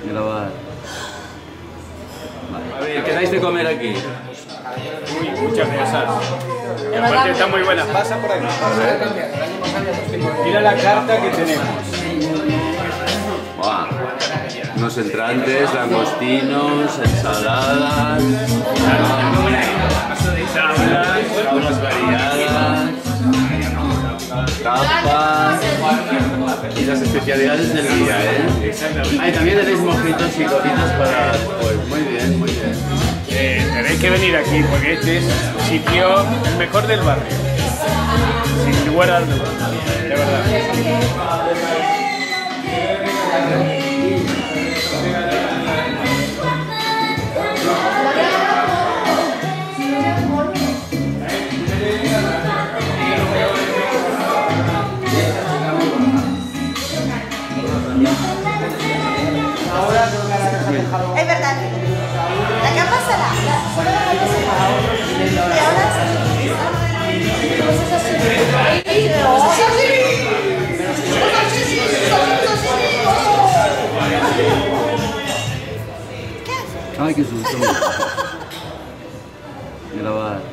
Grabar. Vale. A ver, ¿qué dais de comer aquí? Uy, muchas cosas. Y aparte está muy buena. Pasa por aquí. Mira la carta que tenemos. Buah. Unos entrantes, langostinos, ensaladas, tablas variadas, tapas y las especialidades del día, ¿eh? Ah, y también tenéis mojitos y cositas para después. Muy bien, muy bien. Tenéis que venir aquí porque este es un sitio el mejor del barrio. Sin lugar a dudas, de verdad. Es verdad. La capa será. Y ahora Ay, qué susto. Grabar.